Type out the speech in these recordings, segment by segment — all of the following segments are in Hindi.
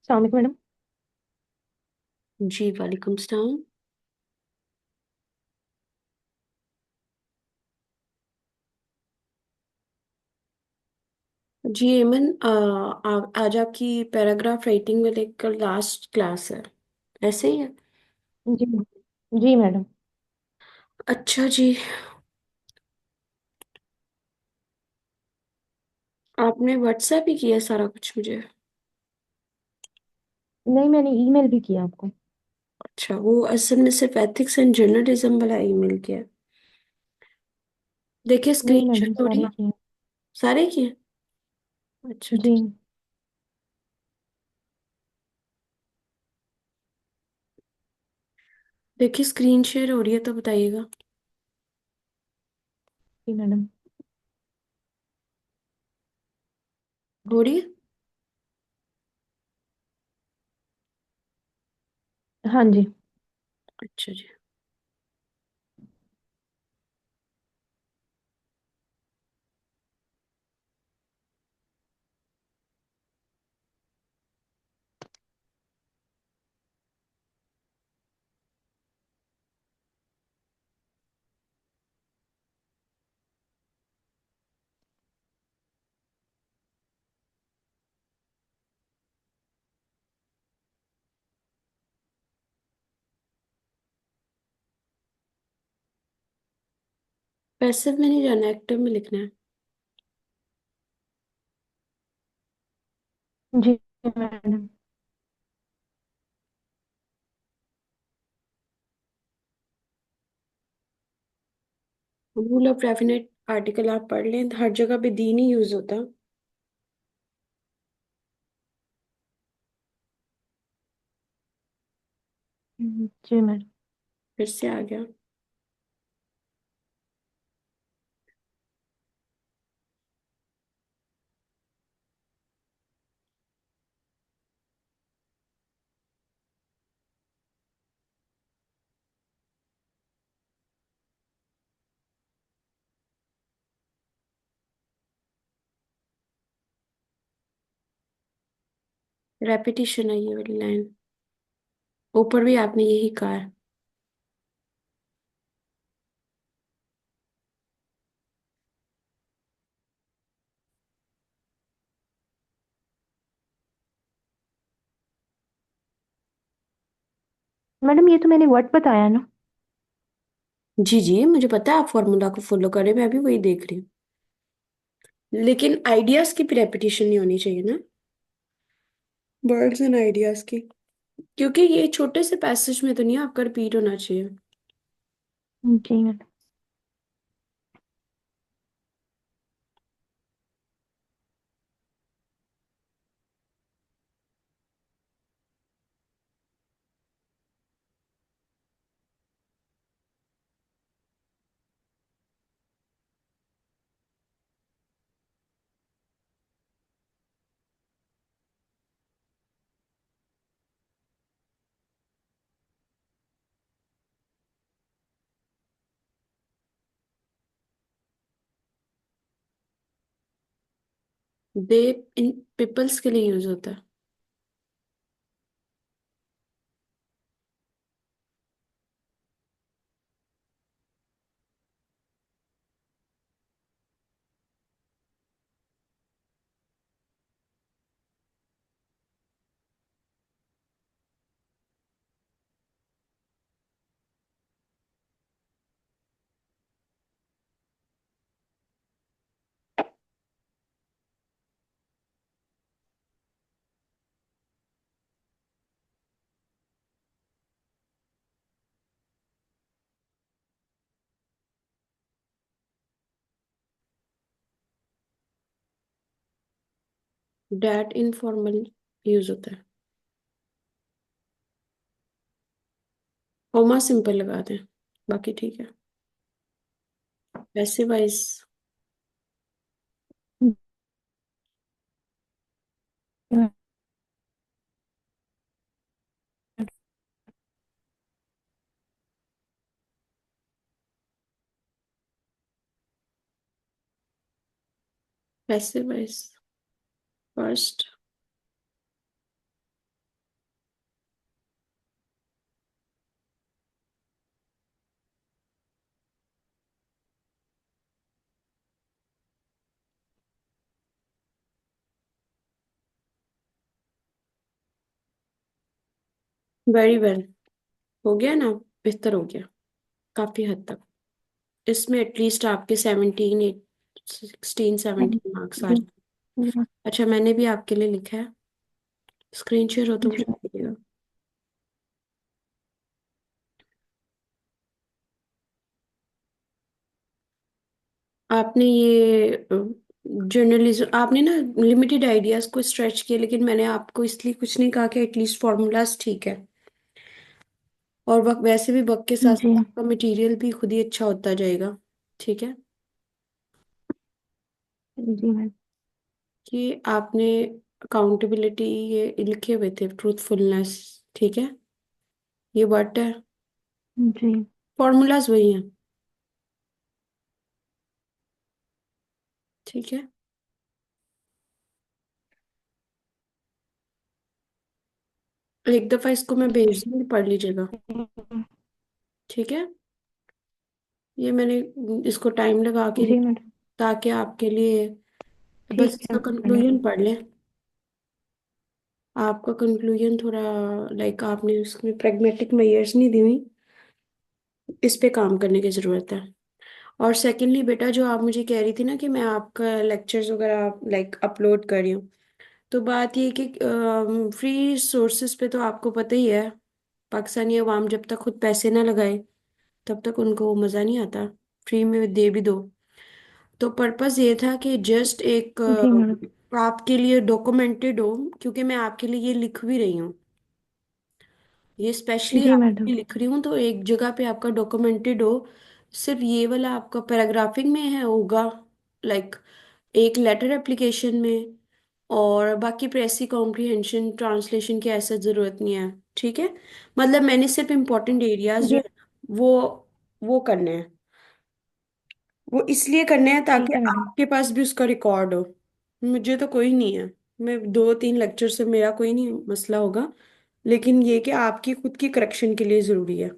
अस्सलाम वालेकुम मैडम। जी वालेकुम सलाम। जी एमन, आज आपकी पैराग्राफ राइटिंग में लेकर लास्ट क्लास है, ऐसे ही है? जी। जी मैडम। अच्छा जी। आपने व्हाट्सएप ही किया सारा कुछ मुझे? नहीं, मैंने ईमेल भी किया आपको। अच्छा, वो असल में सिर्फ एथिक्स एंड जर्नलिज्म वाला ईमेल किया है। देखिए नहीं स्क्रीन शेयर मैडम, हो रही सारे है। किए। सारे किए? अच्छा जी। ठीक। देखिए स्क्रीन शेयर हो रही है तो बताइएगा। जी मैडम। हो रही है? हाँ जी। अच्छा जी। पैसिव में नहीं जाना, एक्टिव में लिखना है। जी madam. Rule of definite article आप पढ़ लें, हर जगह पे दी नहीं यूज होता। जी मैडम। फिर से आ गया। रेपिटेशन है ये वाली लाइन, ऊपर भी आपने यही कहा है। मैडम, ये तो मैंने वर्ड बताया ना। जी जी, मुझे पता है आप फॉर्मूला को फॉलो करें, मैं भी वही देख रही हूँ। लेकिन आइडियाज की भी रेपिटेशन नहीं होनी चाहिए ना, वर्ड्स एंड आइडियाज की। क्योंकि ये छोटे से पैसेज में तो नहीं आपका रिपीट होना चाहिए। जी मैडम। दे इन पीपल्स के लिए यूज होता है। डैट इनफॉर्मल यूज होता है। कॉमा सिंपल लगा दें, बाकी ठीक है। Passive wise. Passive wise first. Very well. हो गया ना, बेहतर हो गया काफी हद तक। इसमें एटलीस्ट आपके 16 17 मार्क्स आ जी। जाए। अच्छा, मैंने भी आपके लिए लिखा है, स्क्रीन शेयर हो तो जी। मुझे दीजिएगा। आपने ये जर्नलिज्म, आपने ना लिमिटेड आइडियाज को स्ट्रेच किया, लेकिन मैंने आपको इसलिए कुछ नहीं कहा कि एटलीस्ट फॉर्मूलाज ठीक है। और वक्त वैसे भी वक्त के साथ जी। साथ आपका मटेरियल भी खुद ही अच्छा होता जाएगा। ठीक है। जी मैडम। कि आपने अकाउंटेबिलिटी ये लिखे हुए थे, ट्रूथफुलनेस। ठीक है, ये वर्ड है। जी। फॉर्मूलाज वही हैं। ठीक है। एक दफा इसको मैं भेज दूंगी, पढ़ लीजिएगा। ठीक है। ये मैंने इसको टाइम लगा के जी मैडम। ताकि आपके लिए बस ठीक है इसका मैडम। कंक्लूजन पढ़ लें। आपका कंक्लूजन थोड़ा लाइक आपने उसमें प्रैग्मेटिक मेयर्स नहीं दी हुई, इस पे काम करने की जरूरत है। और सेकेंडली बेटा, जो आप मुझे कह रही थी ना कि मैं आपका लेक्चर्स वगैरह लाइक अपलोड कर रही हूँ, तो बात ये कि फ्री सोर्सेज पे तो आपको पता ही है, पाकिस्तानी अवाम जब तक खुद पैसे ना लगाए तब तक उनको वो मज़ा नहीं आता, फ्री में दे भी दो। तो पर्पस ये था कि जस्ट एक जी मैडम। आपके लिए डॉक्यूमेंटेड हो, क्योंकि मैं आपके लिए ये लिख भी रही हूँ, ये स्पेशली जी आपके मैडम। लिए लिख रही हूँ, तो एक जगह पे आपका डॉक्यूमेंटेड हो। सिर्फ ये वाला आपका पैराग्राफिंग में है होगा, लाइक एक लेटर एप्लीकेशन में, और बाकी प्रेसी कॉम्प्रिहेंशन ट्रांसलेशन की ऐसा जरूरत नहीं है। ठीक है। मतलब मैंने सिर्फ इम्पोर्टेंट एरियाज जो जी। है वो करने हैं। वो इसलिए करने हैं ताकि ठीक है मैडम। आपके पास भी उसका रिकॉर्ड हो। मुझे तो कोई नहीं है, मैं 2 3 लेक्चर से मेरा कोई नहीं मसला होगा, लेकिन ये कि आपकी खुद की करेक्शन के लिए जरूरी है,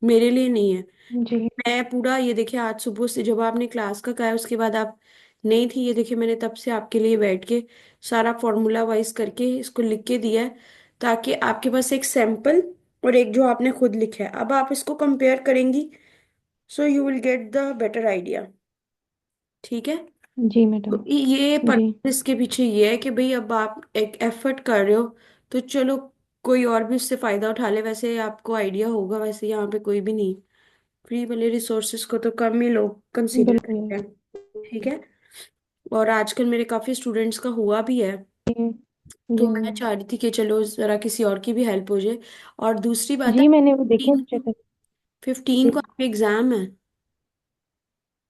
मेरे लिए नहीं है। जी। मैं पूरा ये देखिए, आज सुबह से जब आपने क्लास का कहा है उसके बाद आप नहीं थी, ये देखिए मैंने तब से आपके लिए बैठ के सारा फॉर्मूला वाइज करके इसको लिख के दिया है, ताकि आपके पास एक सैंपल और एक जो आपने खुद लिखा है, अब आप इसको कंपेयर करेंगी, so you will get the better idea. ठीक है। जी मैडम। तो ये जी। पर्पस इसके पीछे ये है कि भाई अब आप एक एफर्ट कर रहे हो, तो चलो कोई और भी उससे फायदा उठा ले। वैसे आपको आइडिया होगा, वैसे यहाँ पे कोई भी नहीं, फ्री वाले रिसोर्सेज को तो कम ही लोग कंसीडर बिल्कुल। करते हैं। ठीक है। और आजकल मेरे काफी स्टूडेंट्स का हुआ भी है, जी। तो जी। मैं चाह रही थी कि चलो जरा किसी और की भी हेल्प हो जाए। और दूसरी बात है, जी मैंने वो देखे 15 स्टेटस। 15 को आपके एग्जाम है,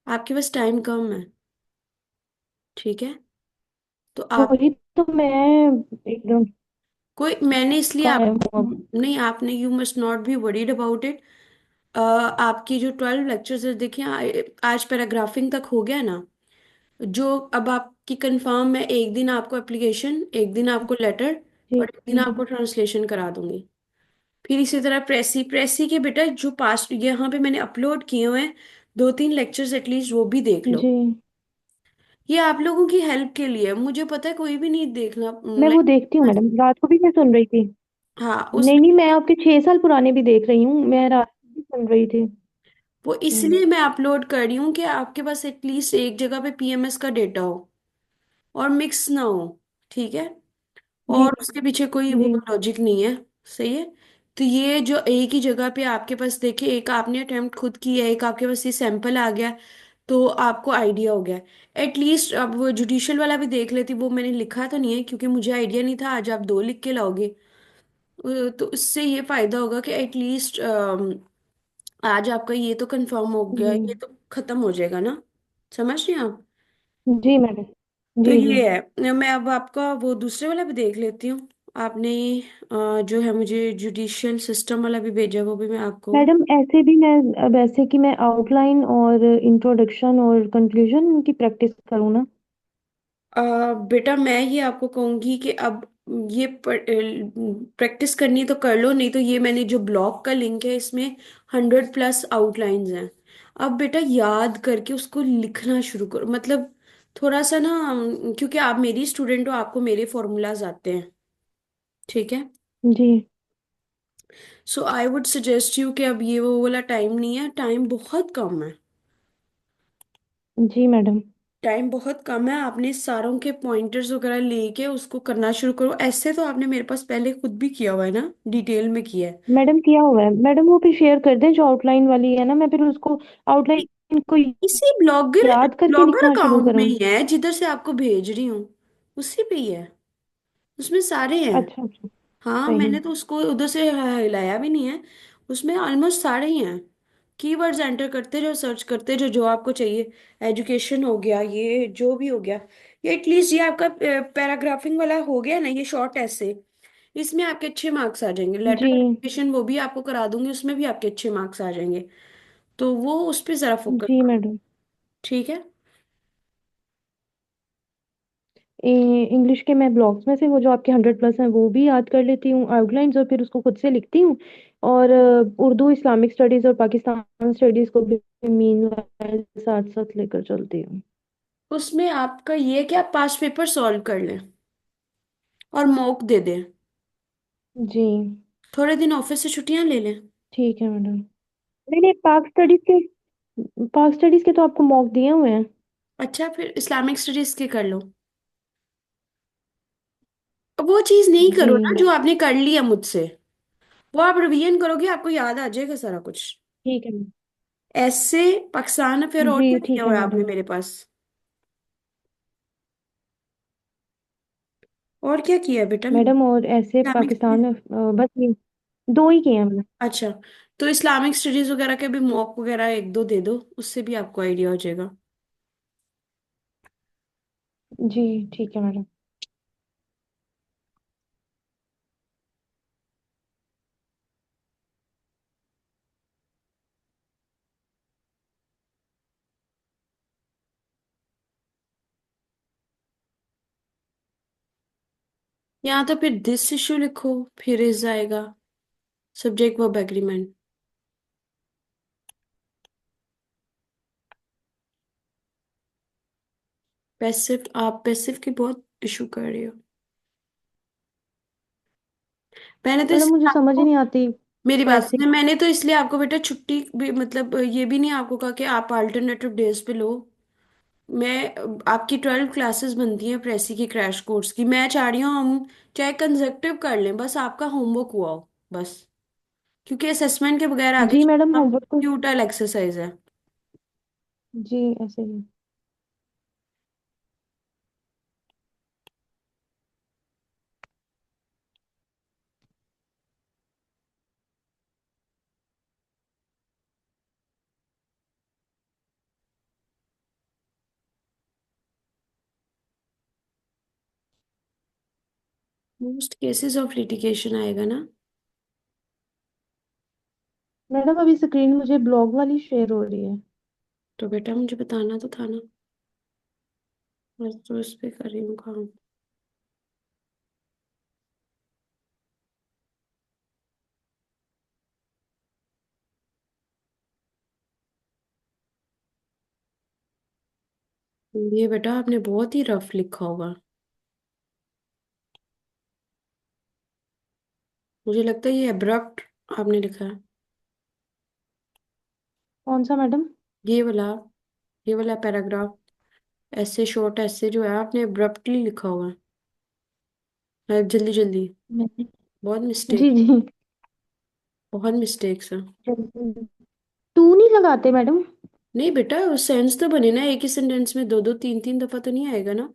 आपके पास टाइम कम है। ठीक है। तो आप वही तो मैं एकदम कोई, मैंने इसलिए आप कायम हूँ अब। नहीं, आपने you must not be worried about it. आपकी जो 12 लेक्चर्स है देखिए, आज पैराग्राफिंग तक हो गया ना। जो अब आपकी कंफर्म है, एक दिन आपको एप्लीकेशन, एक दिन आपको लेटर, जी। और एक दिन आपको ट्रांसलेशन करा दूंगी। फिर इसी तरह प्रेसी प्रेसी के बेटा जो पास्ट यहाँ पे मैंने अपलोड किए हुए हैं, 2 3 लेक्चर्स एटलीस्ट वो भी देख लो। जी। ये आप लोगों की हेल्प के लिए है। मुझे पता है कोई भी नहीं देखना मैं वो लाइक। देखती हूँ मैडम, रात को भी मैं सुन रही थी। हाँ, नहीं नहीं, मैं आपके 6 साल पुराने भी देख रही हूँ, मैं रात को भी सुन रही थी। वो हम्म। इसलिए मैं अपलोड कर रही हूँ कि आपके पास एटलीस्ट एक जगह पे पीएमएस का डेटा हो और मिक्स ना हो। ठीक है। जी। और उसके पीछे कोई वो जी। लॉजिक नहीं है। सही है। तो ये जो एक ही जगह पे आपके पास देखिए, एक आपने अटेम्प्ट खुद किया है, एक आपके पास ये सैंपल आ गया, तो आपको आइडिया हो गया। एटलीस्ट अब वो जुडिशियल वाला भी देख लेती, वो मैंने लिखा तो नहीं है क्योंकि मुझे आइडिया नहीं था, आज आप 2 लिख के लाओगे। तो इससे ये फायदा होगा कि एटलीस्ट आज आपका ये तो कंफर्म हो गया, जी। ये तो खत्म हो जाएगा ना। समझ रहे हैं आप। जी मैडम। तो जी। जी ये है, मैं अब आपका वो दूसरे वाला भी देख लेती हूँ। आपने जो है मुझे जुडिशियल सिस्टम वाला भी भेजा, वो भी मैं आपको। मैडम, ऐसे भी मैं अब ऐसे कि मैं आउटलाइन और इंट्रोडक्शन और कंक्लूजन की प्रैक्टिस करूँ ना। बेटा मैं ये आपको कहूंगी कि अब ये प्रैक्टिस करनी है तो कर लो, नहीं तो ये मैंने जो ब्लॉग का लिंक है इसमें 100+ आउटलाइंस हैं। अब बेटा याद करके उसको लिखना शुरू करो, मतलब थोड़ा सा ना, क्योंकि आप मेरी स्टूडेंट हो, आपको मेरे फॉर्मूलाज आते हैं। ठीक है। जी। सो आई वुड सजेस्ट यू कि अब ये वो वाला टाइम नहीं है, टाइम बहुत कम है। जी मैडम। टाइम बहुत कम है, आपने सारों के पॉइंटर्स वगैरह लेके उसको करना शुरू करो। ऐसे तो आपने मेरे पास पहले खुद भी किया हुआ है ना, डिटेल में किया है। मैडम किया हुआ है मैडम, वो फिर शेयर कर दें जो आउटलाइन वाली है ना, मैं फिर उसको आउटलाइन को इसी ब्लॉगर याद करके ब्लॉगर लिखना शुरू अकाउंट में करूँ? ही है जिधर से आपको भेज रही हूँ, उसी पे ही है, उसमें सारे हैं। अच्छा अच्छा। हाँ, सही। मैंने तो उसको उधर से हिलाया भी नहीं है, उसमें ऑलमोस्ट सारे ही हैं। कीवर्ड्स एंटर करते रहो, सर्च करते रहो जो आपको चाहिए। एजुकेशन हो गया, ये जो भी हो गया, ये एटलीस्ट ये आपका पैराग्राफिंग वाला हो गया ना, ये शॉर्ट ऐसे, इसमें आपके अच्छे मार्क्स आ जाएंगे। लेटर जी। एजुकेशन वो भी आपको करा दूंगी, उसमें भी आपके अच्छे मार्क्स आ जाएंगे। तो वो उस पर जरा फोकस जी करो। मैडम। ठीक है। इंग्लिश के मैं ब्लॉग्स में से वो जो आपके 100+ हैं वो भी याद कर लेती हूँ आउटलाइंस, और फिर उसको खुद से लिखती हूँ। और उर्दू, इस्लामिक स्टडीज और पाकिस्तान स्टडीज को भी मीन साथ साथ लेकर चलती हूँ। उसमें आपका ये है कि आप पास्ट पेपर सॉल्व कर लें और मॉक दे दें। जी। थोड़े दिन ऑफिस से छुट्टियां ले लें। ठीक है मैडम। नहीं नहीं, पाक स्टडीज के तो आपको मॉक दिए हुए हैं। अच्छा, फिर इस्लामिक स्टडीज के कर लो। अब वो चीज नहीं जी। करो ना जो आपने कर लिया मुझसे, वो आप रिवीजन करोगे, आपको याद आ जाएगा सारा कुछ। ठीक है मैम। ऐसे पाकिस्तान अफेयर और जी क्या किया ठीक है हुआ है आपने मैडम। मेरे पास? और क्या किया है बेटा मैडम और ऐसे इस्लामिक पाकिस्तान स्टडीज? में बस ये दो ही किए हैं मैंने। अच्छा, तो इस्लामिक स्टडीज वगैरह के भी मॉक वगैरह एक दो दे दो, उससे भी आपको आइडिया हो जाएगा। जी ठीक है मैडम। यहाँ तो फिर दिस इशू लिखो, फिर इज आएगा, सब्जेक्ट वर्ब एग्रीमेंट। पैसिव, आप पैसिव की बहुत इशू कर रही हो। मैंने तो मैडम इसलिए मुझे समझ ही आपको, नहीं आती मेरी बात पैसे। सुनिए, मैंने तो इसलिए आपको बेटा छुट्टी भी, मतलब ये भी नहीं आपको कहा कि आप अल्टरनेटिव डेज पे लो। मैं, आपकी 12 क्लासेस बनती हैं प्रेसी की क्रैश कोर्स की, मैं चाह रही हूँ हम चाहे कंसेक्टिव कर लें, बस आपका होमवर्क हुआ हो बस। क्योंकि असेसमेंट के बगैर आगे जी मैडम चलना होमवर्क तो। फ्यूटाइल एक्सरसाइज है। जी ऐसे ही। मोस्ट केसेस ऑफ लिटिगेशन आएगा ना? मैडम अभी स्क्रीन मुझे ब्लॉग वाली शेयर हो रही है। तो बेटा मुझे बताना तो था ना, मैं तो इस पे कर रही हूँ काम। ये बेटा आपने बहुत ही रफ लिखा होगा, मुझे लगता है ये अब्रप्ट आपने लिखा है। कौन सा मैडम? ये वाला, ये वाला पैराग्राफ, ऐसे शॉर्ट ऐसे जो है आपने अब्रप्टली लिखा हुआ है, जल्दी जल्दी। नहीं। बहुत जी मिस्टेक, जी। बहुत मिस्टेक्स है। टू नहीं लगाते मैडम? नहीं बेटा, सेंस तो बने ना, एक ही सेंटेंस में दो दो तीन तीन दफा तो नहीं आएगा ना।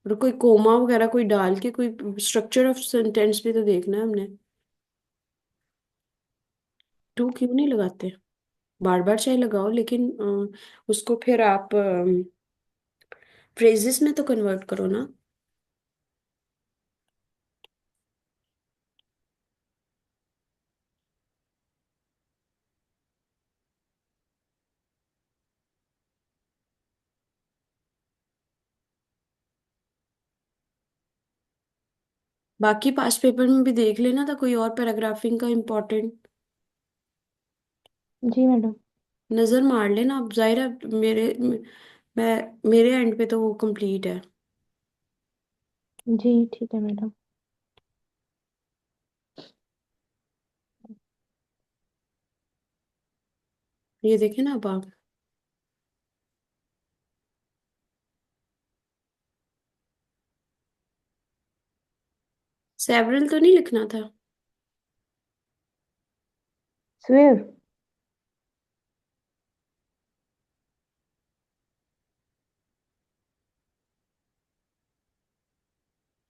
और कोई कोमा वगैरह कोई डाल के कोई स्ट्रक्चर ऑफ सेंटेंस भी तो देखना है हमने। टू क्यों नहीं लगाते? बार बार चाहे लगाओ, लेकिन उसको फिर आप फ्रेजेस में तो कन्वर्ट करो ना। बाकी पास्ट पेपर में भी देख लेना था कोई और पैराग्राफिंग का इम्पोर्टेंट, जी मैडम। नजर मार लेना। अब जाहिर है मैं मेरे एंड पे तो वो कंप्लीट है। जी ठीक है मैडम। ये देखे ना अब आप। सेवरल तो नहीं लिखना था। स्वेयर।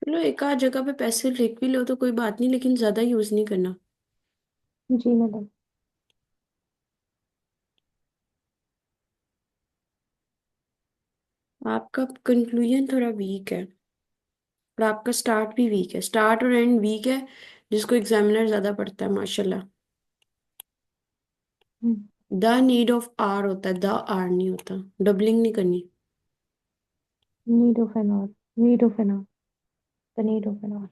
चलो एक आध जगह पे पैसे लिख भी लो तो कोई बात नहीं, लेकिन ज्यादा यूज नहीं करना। जी मैडम। आपका कंक्लूजन थोड़ा वीक है, और आपका स्टार्ट भी वीक है, स्टार्ट और एंड वीक है, जिसको एग्जामिनर ज्यादा पढ़ता है माशाल्लाह। द नीड ऑफ आर होता है, द आर नहीं होता। डबलिंग नहीं करनी। Need of an hour. Need of an hour. The need of an hour.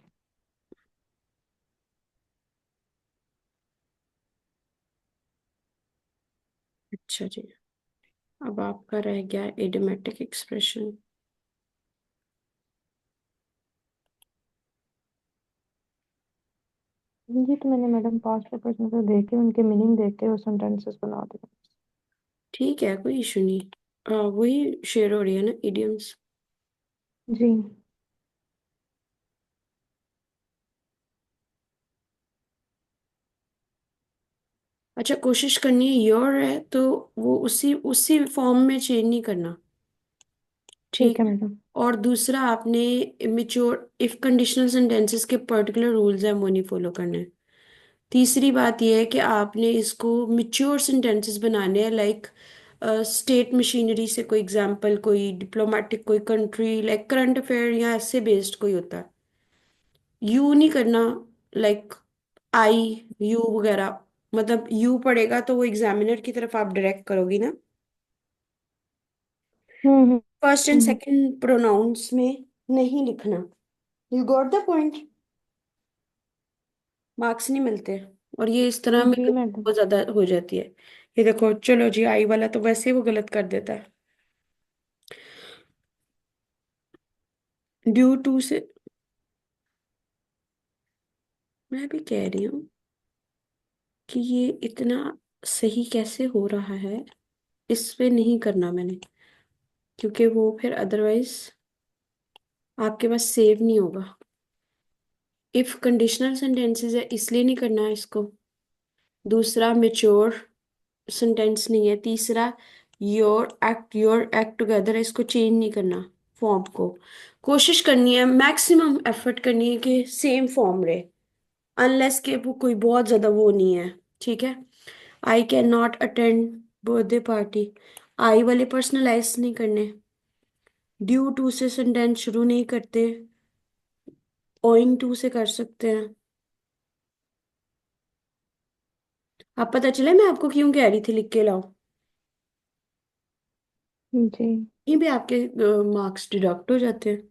अच्छा जी। अब आपका रह गया इडियोमेटिक एक्सप्रेशन। जी तो मैंने मैडम पास्ट पेपर्स में तो देखे, उनके मीनिंग देखे और सेंटेंसेस बना दिए। ठीक है, कोई इशू नहीं। वही शेयर हो रही है ना इडियम्स। जी। अच्छा, कोशिश करनी है योर है तो वो उसी उसी फॉर्म में चेंज नहीं करना। ठीक ठीक है है। मैडम। और दूसरा, आपने मेच्योर इफ कंडीशनल सेंटेंसेस के पर्टिकुलर रूल्स हैं वो नहीं फॉलो करने हैं। तीसरी बात यह है कि आपने इसको मेच्योर सेंटेंसेस बनाने हैं, लाइक स्टेट मशीनरी से कोई एग्जांपल, कोई डिप्लोमेटिक, कोई कंट्री, लाइक करंट अफेयर या ऐसे बेस्ड कोई होता है। यू नहीं करना, लाइक आई, यू वगैरह। मतलब यू पढ़ेगा तो वो एग्जामिनर की तरफ आप डायरेक्ट करोगी ना। Hmm. First and hmm. Second pronouns में नहीं लिखना। You got the point. Marks नहीं मिलते, और ये इस तरह में जी तो मैडम। बहुत ज्यादा हो जाती है। ये देखो, चलो जी, आई वाला तो वैसे ही वो गलत कर देता है। ड्यू टू से, मैं भी कह रही हूँ कि ये इतना सही कैसे हो रहा है, इस पे नहीं करना मैंने, क्योंकि वो फिर अदरवाइज आपके पास सेव नहीं होगा। इफ कंडीशनल सेंटेंसेस है इसलिए नहीं करना है इसको। दूसरा, मेच्योर सेंटेंस नहीं है। तीसरा, योर एक्ट टुगेदर है, इसको चेंज नहीं करना फॉर्म को। कोशिश करनी है, मैक्सिमम एफर्ट करनी है कि सेम फॉर्म रहे, अनलेस के वो कोई बहुत ज्यादा वो नहीं है। ठीक है। I can not attend birthday party, आई वाले पर्सनलाइज नहीं करने। ड्यू टू से सेंटेंस शुरू नहीं करते, ओइंग टू से कर सकते हैं। आप पता चले मैं आपको क्यों कह रही थी लिख के लाओ। जी। ये भी आपके मार्क्स डिडक्ट हो जाते हैं।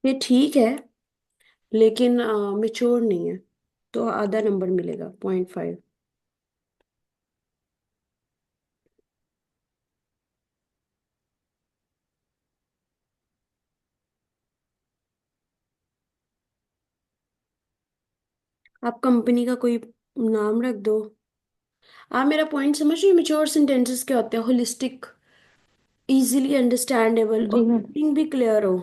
ये ठीक है, लेकिन मेच्योर नहीं है, तो आधा नंबर मिलेगा, 0.5। आप कंपनी का कोई नाम रख दो। आप मेरा पॉइंट समझ रहे हो? मेच्योर सेंटेंसेस क्या होते हैं? होलिस्टिक, इजीली अंडरस्टैंडेबल, जी और मैडम। मीनिंग भी क्लियर हो।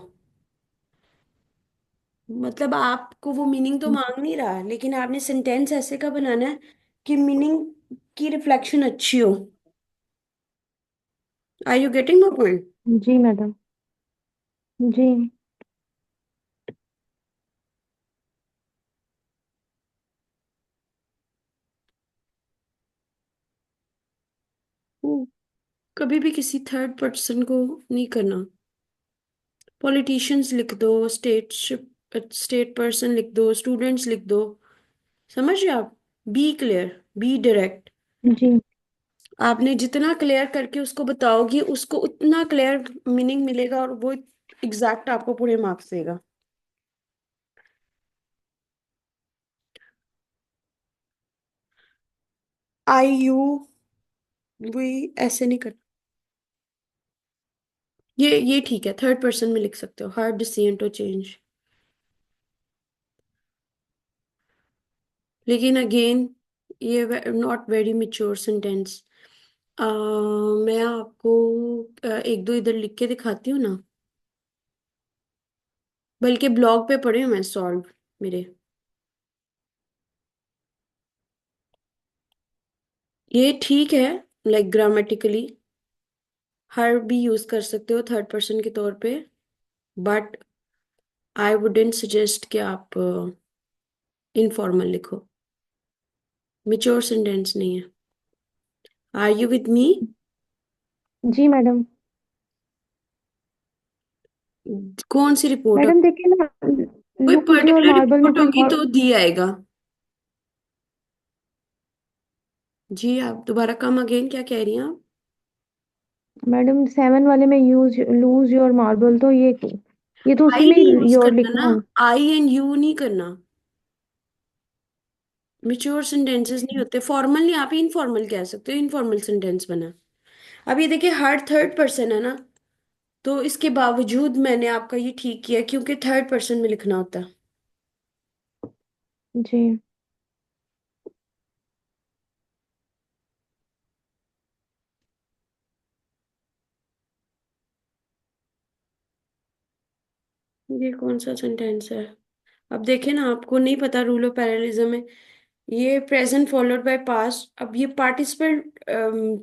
मतलब आपको वो मीनिंग तो मांग नहीं रहा, लेकिन आपने सेंटेंस ऐसे का बनाना है कि मीनिंग की रिफ्लेक्शन अच्छी हो। Are you getting my point? जी मैडम। जी। कभी भी किसी थर्ड पर्सन को नहीं करना। पॉलिटिशियंस लिख दो, स्टेट पर्सन लिख दो, स्टूडेंट्स लिख दो। समझ रहे आप? Be clear, be direct. जी। आपने जितना क्लियर करके उसको बताओगी, उसको उतना क्लियर मीनिंग मिलेगा, और वो एग्जैक्ट आपको पूरे मार्क्स देगा। आई यू, वही ऐसे नहीं कर। ये ठीक है, थर्ड पर्सन में लिख सकते हो, हार्ड डिसीजन टू चेंज। लेकिन अगेन ये नॉट वेरी मेच्योर सेंटेंस। मैं आपको एक दो इधर लिख के दिखाती हूँ ना, बल्कि ब्लॉग पे पढ़े हुए हैं सॉल्व मेरे। ये ठीक है, लाइक ग्रामेटिकली हर भी यूज कर सकते हो थर्ड पर्सन के तौर पे, बट आई वुडेंट सजेस्ट कि आप इनफॉर्मल लिखो, मेच्योर सेंटेंस नहीं है। Are you with me? जी मैडम। कौन सी रिपोर्ट हो? मैडम देखिए ना, कोई लूज योर पर्टिकुलर मार्बल में रिपोर्ट कोई होगी तो दी आएगा। जी, आप दोबारा कम अगेन क्या कह रही हैं आप? मैडम 7 वाले में यूज लूज योर मार्बल, तो ये तो उसी आई में नहीं यूज योर करना लिखना ना, है। आई एंड यू नहीं करना। मेच्योर सेंटेंसेस नहीं होते फॉर्मल, नहीं आप इनफॉर्मल कह सकते हो, इनफॉर्मल सेंटेंस बना। अब ये देखिए हर थर्ड पर्सन है ना, तो इसके बावजूद मैंने आपका ये ठीक किया क्योंकि थर्ड पर्सन में लिखना होता है। जी ये कौन सा सेंटेंस है? अब देखे ना, आपको नहीं पता रूल ऑफ पैरेललिज्म में, ये प्रेजेंट फॉलोड बाय पास्ट, अब ये participle,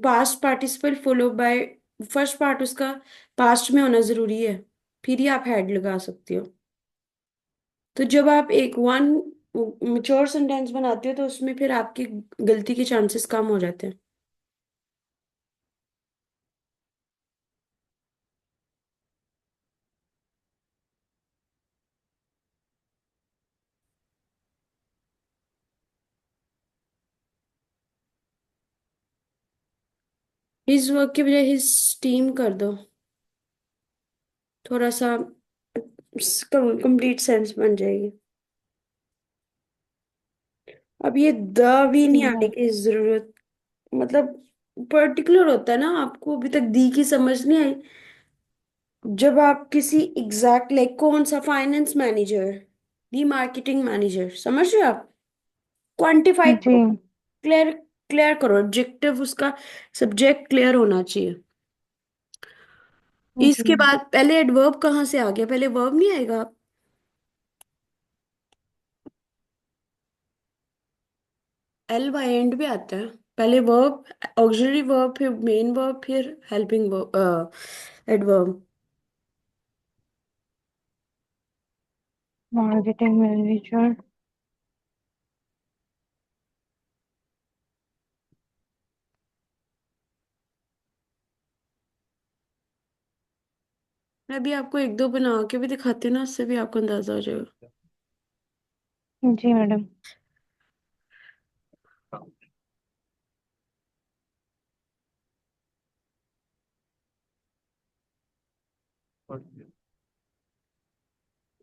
past participle followed by first part उसका पास्ट में होना जरूरी है, फिर ही आप हेड लगा सकते हो। तो जब आप एक वन मेच्योर सेंटेंस बनाते हो तो उसमें फिर आपकी गलती के चांसेस कम हो जाते हैं। हिज वर्क की बजाय हिज टीम कर दो, थोड़ा सा कंप्लीट सेंस बन जाएगी। अब ये द भी नहीं जी आने मैम। की जरूरत, मतलब पर्टिकुलर होता है ना, आपको अभी तक दी की समझ नहीं आई। जब आप किसी एग्जैक्ट लाइक कौन सा फाइनेंस मैनेजर, दी मार्केटिंग मैनेजर, समझ रहे हो आप? क्वांटिफाई जी करो, क्लियर क्लियर करो, ऑब्जेक्टिव उसका सब्जेक्ट क्लियर होना चाहिए। इसके जी बाद पहले एडवर्ब कहाँ से आ गया, पहले वर्ब नहीं आएगा? एल वाई एंड पे आता है, पहले वर्ब, ऑक्सिलरी वर्ब, फिर मेन वर्ब, फिर helping verb, adverb. Marketing manager. मैं भी आपको एक दो बना के भी दिखाती हूँ ना, उससे भी आपको अंदाजा हो जाएगा। जी मैडम।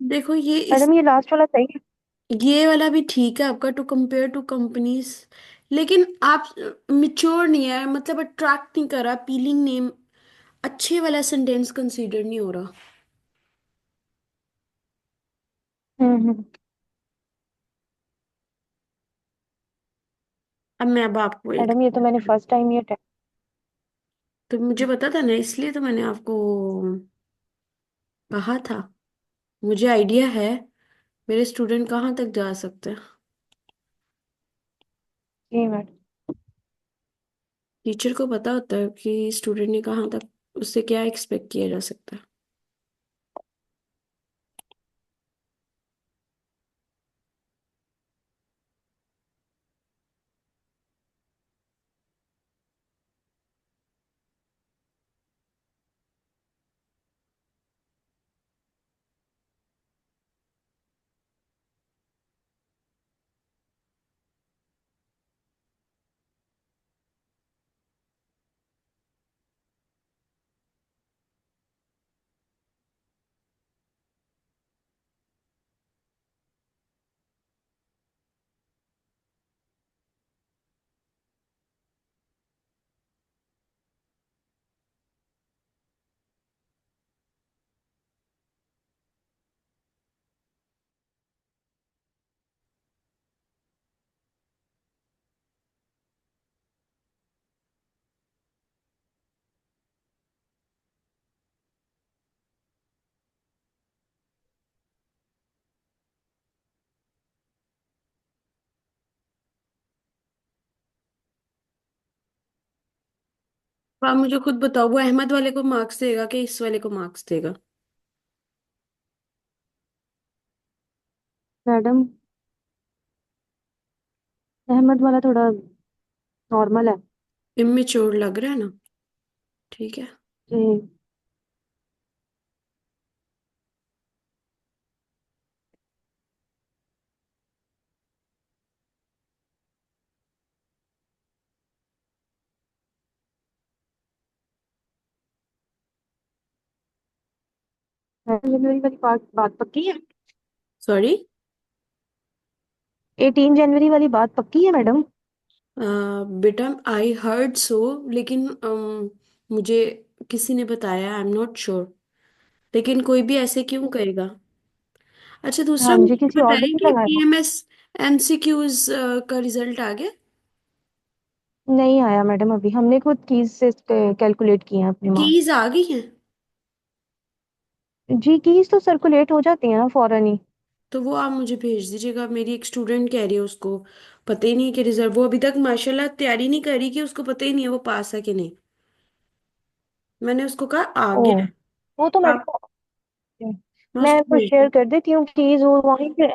देखो ये इस, मैडम ये लास्ट वाला सही है। ये वाला भी ठीक है आपका, टू कंपेयर टू कंपनीज, लेकिन आप मिच्योर नहीं है, मतलब अट्रैक्ट नहीं करा, अपीलिंग नेम, अच्छे वाला सेंटेंस कंसीडर नहीं हो रहा। हम्म। अब आपको एक, मैडम ये तो मैंने फर्स्ट टाइम ये तो मुझे पता था ना, इसलिए तो मैंने आपको कहा था, मुझे आइडिया है मेरे स्टूडेंट कहाँ तक जा सकते हैं। जी मैडम। टीचर को पता होता है कि स्टूडेंट ने कहाँ तक, उससे क्या एक्सपेक्ट किया जा सकता है। तो आप मुझे खुद बताओ, वो अहमद वाले को मार्क्स देगा कि इस वाले को मार्क्स देगा? मैडम, अहमद वाला थोड़ा नॉर्मल है। इमेच्योर लग रहा है ना? ठीक है। जी। जनवरी वाली बात बात पक्की है? सॉरी। 18 जनवरी वाली बात पक्की है मैडम? बेटा, आई हर्ड सो, लेकिन मुझे किसी ने बताया, आई एम नॉट श्योर, लेकिन कोई भी ऐसे क्यों करेगा? अच्छा, दूसरा हाँ जी, मुझे किसी और ने बताइए नहीं कि लगाया। पीएमएस एमसीक्यूज का रिजल्ट आ गया? नहीं आया मैडम, अभी हमने खुद कीज से कैलकुलेट किए हैं अपने कीज मार्क्स। आ गई हैं? जी, कीज तो सर्कुलेट हो जाती है ना फौरन ही। तो वो आप मुझे भेज दीजिएगा, मेरी एक स्टूडेंट कह रही है उसको पता ही नहीं है कि रिजल्ट, वो अभी तक माशाल्लाह तैयारी नहीं करी कि उसको पता ही नहीं है वो पास है कि नहीं। मैंने उसको कहा आ ओ, गया है। वो तो आप, मैडम मैं मैं उसको आपको भेज दूँ? शेयर कर देती हूँ कीज, वो वहीं पे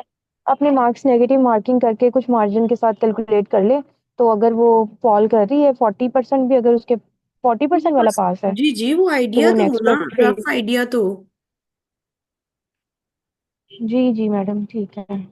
अपने मार्क्स नेगेटिव मार्किंग करके कुछ मार्जिन के साथ कैलकुलेट कर ले। तो अगर वो फॉल कर रही है 40% भी, अगर उसके 40% वाला बस। पास है जी जी, वो तो आइडिया वो तो हो नेक्स्ट ना, स्टेप पे। रफ आइडिया तो हो। जी जी मैडम, ठीक है।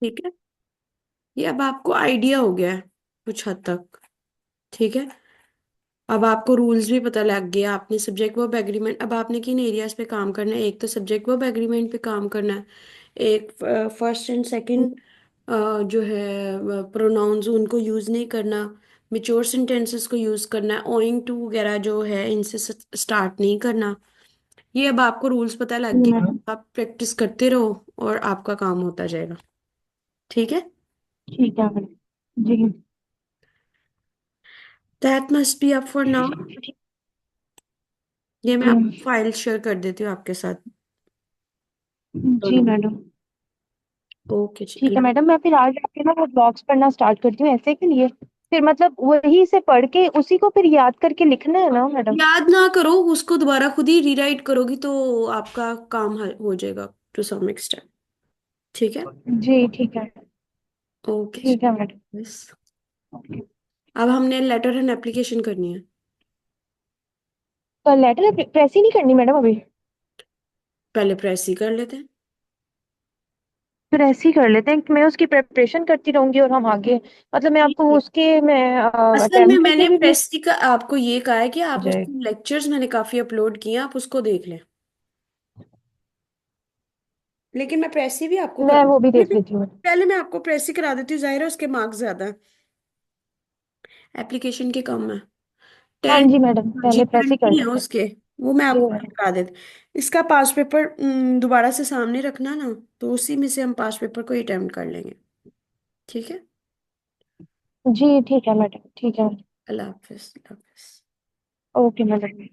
ठीक है, ये अब आपको आइडिया हो गया है कुछ हद तक। ठीक है, अब आपको रूल्स भी पता लग गया, आपने सब्जेक्ट वर्ब एग्रीमेंट, अब आपने किन एरियाज पे काम करना है, एक तो सब्जेक्ट वर्ब एग्रीमेंट पे काम करना है, एक फर्स्ट एंड सेकंड जो है प्रोनाउंस उनको यूज नहीं करना, मेच्योर सेंटेंसेस को यूज करना है, ओइंग टू वगैरह जो है इनसे स्टार्ट नहीं करना। ये अब आपको रूल्स पता लग जी गए, मैडम। आप प्रैक्टिस करते रहो और आपका काम होता जाएगा। ठीक है। ठीक है मैडम। जी। That must be up for now. ये मैं आपको जी। फाइल शेयर कर देती हूँ आपके साथ जी दोनों। मैडम। ओके जी, ठीक है अल्लाह। मैडम, मैं फिर आज आके ना वो ब्लॉग्स पढ़ना स्टार्ट करती हूँ ऐसे के लिए। फिर मतलब वही से पढ़ के उसी को फिर याद करके लिखना है ना मैडम? याद ना करो, उसको दोबारा खुद ही रीराइट करोगी तो आपका काम हो जाएगा टू सम एक्सटेंट। ठीक है। जी ठीक है। ओके जी। ठीक है मैडम। बस, ओके। अब हमने लेटर एंड एप्लीकेशन करनी है। तो लेटर प्रेस ही नहीं करनी मैडम अभी? पहले प्रेस ही कर लेते हैं। फिर ऐसे ही कर लेते हैं, मैं उसकी प्रेपरेशन करती रहूंगी और हम आगे, मतलब मैं आपको उसके मैं असल में अटेम्प्ट मैंने करके भी प्रेस का आपको ये कहा है कि हो आप जाएगा। उसके लेक्चर्स मैंने काफी अपलोड किए हैं, आप उसको देख लें। लेकिन मैं प्रेस ही भी आपको मैं वो भी पहले देख लेती हूँ। पहले मैं आपको प्रेस ही करा देती हूँ, जाहिर है उसके मार्क्स ज्यादा है, एप्लीकेशन के कम है। हाँ 10। जी मैडम, जी, पहले प्रेस ही कर 20 है लेते हैं। उसके, वो मैं जी आपको मैडम। करा देती। इसका पास पेपर दोबारा से सामने रखना ना, तो उसी में से हम पास पेपर को अटेम्प्ट कर लेंगे। ठीक है। जी ठीक है मैडम, ठीक है। अल्लाह हाफिज, अल्लाह हाफिज। Okay madam.